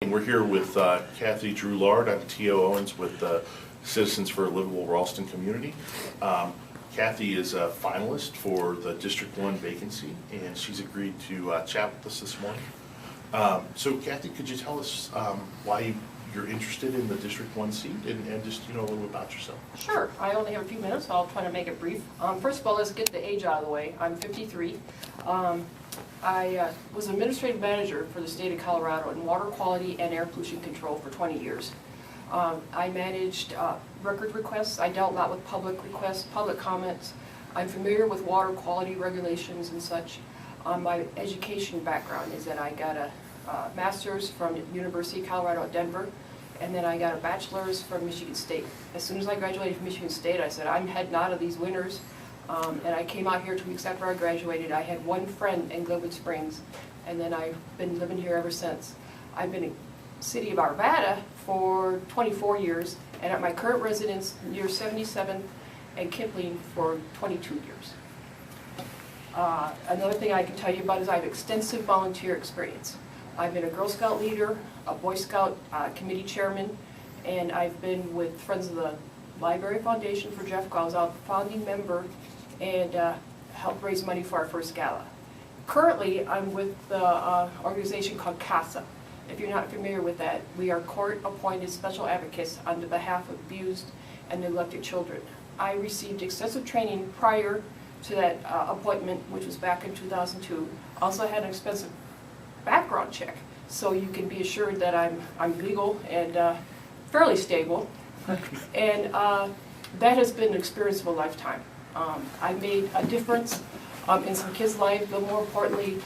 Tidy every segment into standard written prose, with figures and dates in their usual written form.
We're here with Kathy Drulard. I'm T.O. Owens with Citizens for a Livable Ralston Community. Kathy is a finalist for the District 1 vacancy, and she's agreed to chat with us this morning. So Kathy, could you tell us why you're interested in the District 1 seat and just a little bit about yourself? Sure. I only have a few minutes, so I'll try to make it brief. First of all, let's get the age out of the way. I'm 53. I was administrative manager for the state of Colorado in water quality and air pollution control for 20 years. I managed record requests. I dealt a lot with public requests, public comments. I'm familiar with water quality regulations and such. My education background is that I got a master's from University of Colorado at Denver, and then I got a bachelor's from Michigan State. As soon as I graduated from Michigan State, I said, I'm heading out of these winters. And I came out here 2 weeks after I graduated. I had one friend in Glenwood Springs, and then I've been living here ever since. I've been in the city of Arvada for 24 years, and at my current residence near 77th and Kipling for 22 years. Another thing I can tell you about is I have extensive volunteer experience. I've been a Girl Scout leader, a Boy Scout committee chairman, and I've been with Friends of the Library Foundation for Jeff Gall. I was a founding member and helped raise money for our first gala. Currently, I'm with the organization called CASA. If you're not familiar with that, we are court-appointed special advocates on behalf of abused and neglected children. I received extensive training prior to that appointment, which was back in 2002. Also had an expensive background check, so you can be assured that I'm legal and fairly stable. And that has been an experience of a lifetime. I made a difference in some kids' lives, but more importantly,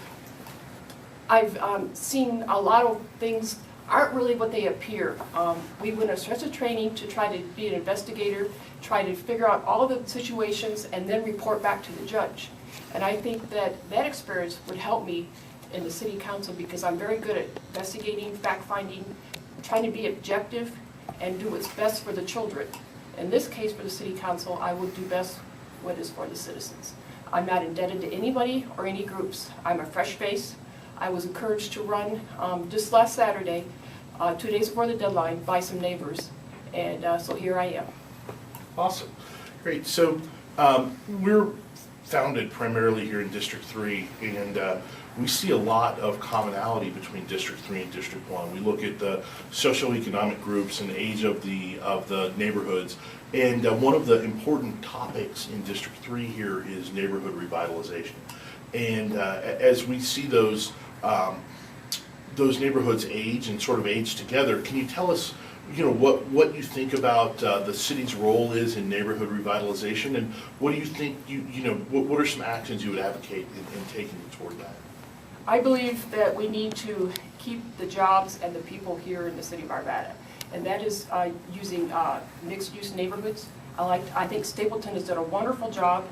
I've seen a lot of things aren't really what they appear. We went on a stretch of training to try to be an investigator, try to figure out all of the situations, and then report back to the judge. And I think that that experience would help me in the city council because I'm very good at investigating, fact-finding, trying to be objective, and do what's best for the children. In this case, for the city council, I will do best what is for the citizens. I'm not indebted to anybody or any groups. I'm a fresh face. I was encouraged to run just last Saturday, 2 days before the deadline, by some neighbors, and so here I am. Awesome. Great. So we're founded primarily here in District 3, and we see a lot of commonality between District 3 and District 1. We look at the socioeconomic groups and age of the neighborhoods, and one of the important topics in District 3 here is neighborhood revitalization. And as we see those neighborhoods age and sort of age together, can you tell us what you think about the city's role is in neighborhood revitalization, and what do you think what are some actions you would advocate in taking toward that? I believe that we need to keep the jobs and the people here in the city of Arvada, and that is using mixed-use neighborhoods. I think Stapleton has done a wonderful job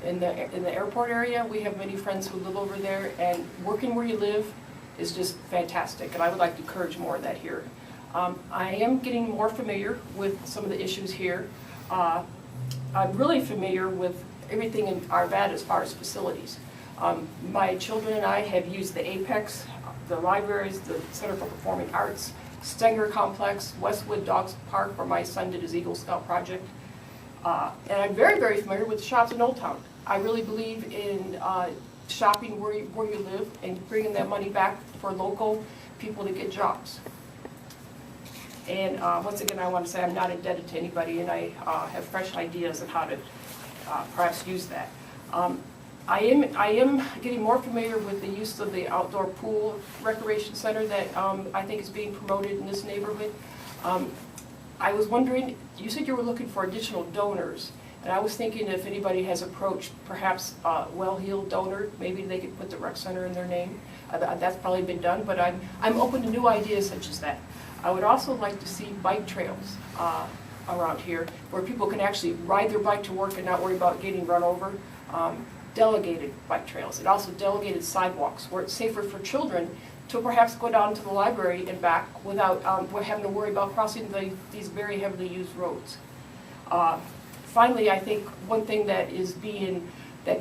in the airport area. We have many friends who live over there, and working where you live is just fantastic, and I would like to encourage more of that here. I am getting more familiar with some of the issues here. I'm really familiar with everything in Arvada as far as facilities. My children and I have used the Apex, the libraries, the Center for Performing Arts, Stenger Complex, Westwood Dogs Park, where my son did his Eagle Scout project. And I'm very, very familiar with the shops in Old Town. I really believe in shopping where you live and bringing that money back for local people to get jobs. And once again, I want to say I'm not indebted to anybody, and I have fresh ideas on how to perhaps use that. I am getting more familiar with the use of the outdoor pool recreation center that I think is being promoted in this neighborhood. I was wondering, you said you were looking for additional donors, and I was thinking if anybody has approached perhaps a well-heeled donor, maybe they could put the rec center in their name. That's probably been done, but I'm open to new ideas such as that. I would also like to see bike trails around here where people can actually ride their bike to work and not worry about getting run over. Delegated bike trails, and also delegated sidewalks where it's safer for children to perhaps go down to the library and back without having to worry about crossing these very heavily used roads. Finally, I think one thing that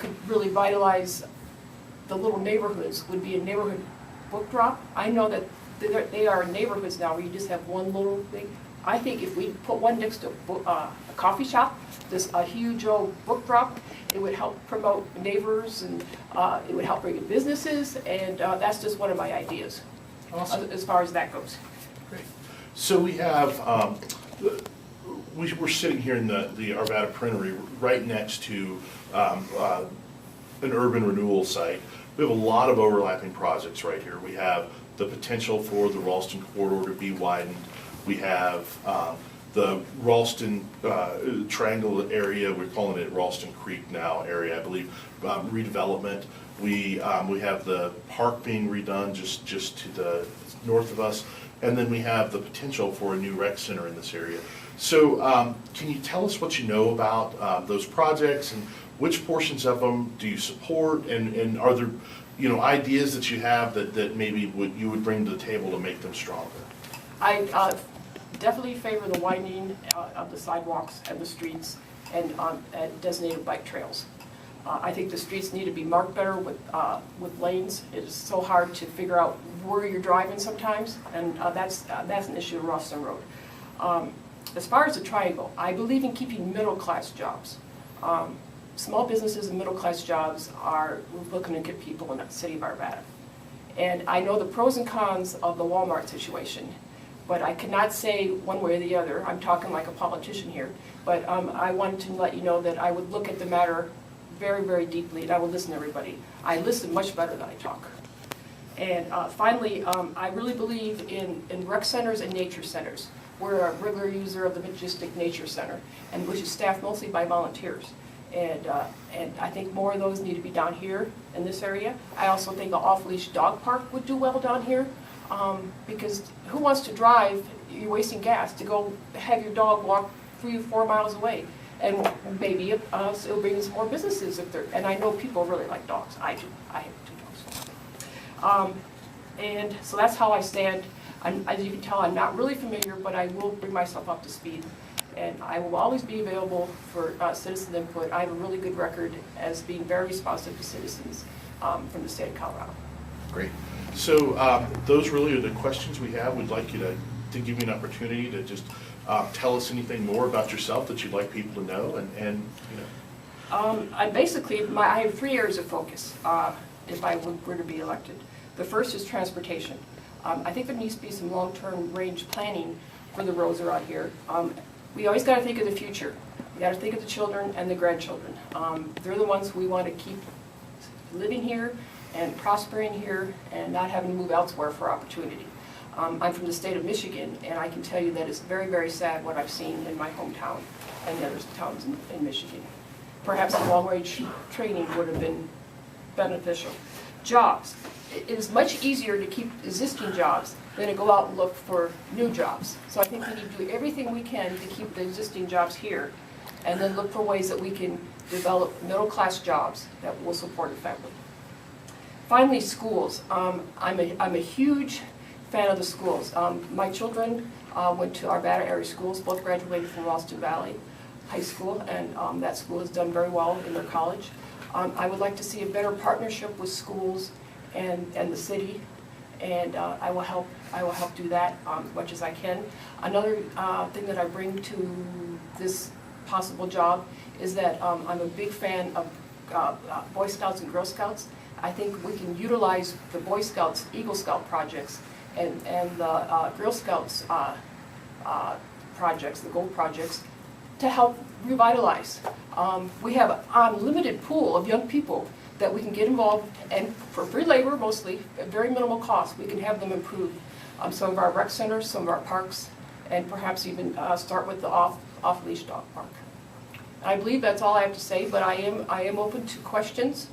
could really vitalize the little neighborhoods would be a neighborhood book drop. I know that they are neighborhoods now where you just have one little thing. I think if we put one next to a coffee shop, this a huge old book drop, it would help promote neighbors and it would help bring in businesses, and that's just one of my ideas. Awesome. As far as that goes. Great. So we have, we're sitting here in the Arvada Printery right next to an urban renewal site. We have a lot of overlapping projects right here. We have the potential for the Ralston corridor to be widened. We have the Ralston Triangle area, we're calling it Ralston Creek now area, I believe, redevelopment. We have the park being redone just to the north of us, and then we have the potential for a new rec center in this area. So can you tell us what you know about those projects and which portions of them do you support, and are there ideas that you have that maybe you would bring to the table to make them stronger? I definitely favor the widening of the sidewalks and the streets and designated bike trails. I think the streets need to be marked better with lanes. It is so hard to figure out where you're driving sometimes, and that's an issue in Ralston Road. As far as the triangle, I believe in keeping middle-class jobs. Small businesses and middle-class jobs are looking to get people in the city of Arvada. And I know the pros and cons of the Walmart situation, but I cannot say one way or the other. I'm talking like a politician here, but I wanted to let you know that I would look at the matter very, very deeply, and I would listen to everybody. I listen much better than I talk. And finally, I really believe in rec centers and nature centers. We're a regular user of the Majestic Nature Center, and which is staffed mostly by volunteers. And I think more of those need to be down here in this area. I also think an off-leash dog park would do well down here, because who wants to drive, you're wasting gas, to go have your dog walk 3 or 4 miles away? And maybe it'll bring in some more businesses if they're, and I know people really like dogs. I do. I have 2 dogs. And so that's how I stand. As you can tell, I'm not really familiar, but I will bring myself up to speed. And I will always be available for citizen input. I have a really good record as being very responsive to citizens from the state of Colorado. Great. So those really are the questions we have. We'd like you to give you an opportunity to just tell us anything more about yourself that you'd like people to know, and I basically, I have 3 areas of focus if I were to be elected. The first is transportation. I think there needs to be some long-term range planning for the roads around here. We always got to think of the future. We got to think of the children and the grandchildren. They're the ones we want to keep living here and prospering here and not having to move elsewhere for opportunity. I'm from the state of Michigan, and I can tell you that it's very, very sad what I've seen in my hometown and the other towns in Michigan. Perhaps a long-range training would have been beneficial. Jobs. It is much easier to keep existing jobs than to go out and look for new jobs. So I think we need to do everything we can to keep the existing jobs here, and then look for ways that we can develop middle-class jobs that will support a family. Finally, schools. I'm a huge fan of the schools. My children went to Arvada area schools, both graduated from Ralston Valley High School, and that school has done very well in their college. I would like to see a better partnership with schools and the city, and I will help do that as much as I can. Another thing that I bring to this possible job is that I'm a big fan of Boy Scouts and Girl Scouts. I think we can utilize the Boy Scouts, Eagle Scout projects, and the Girl Scouts projects, the gold projects, to help revitalize. We have an unlimited pool of young people that we can get involved, and for free labor mostly, at very minimal cost, we can have them improve some of our rec centers, some of our parks, and perhaps even start with the off-leash dog park. I believe that's all I have to say, but I am open to questions.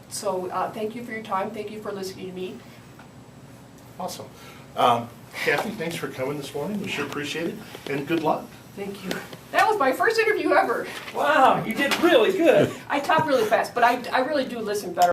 So thank you for your time. Thank you for listening to me. Awesome. Kathy, thanks for coming this morning. We sure appreciate it, and good luck. Thank you. That was my first interview ever. Wow, you did really good. I talk really fast, but I really do listen better.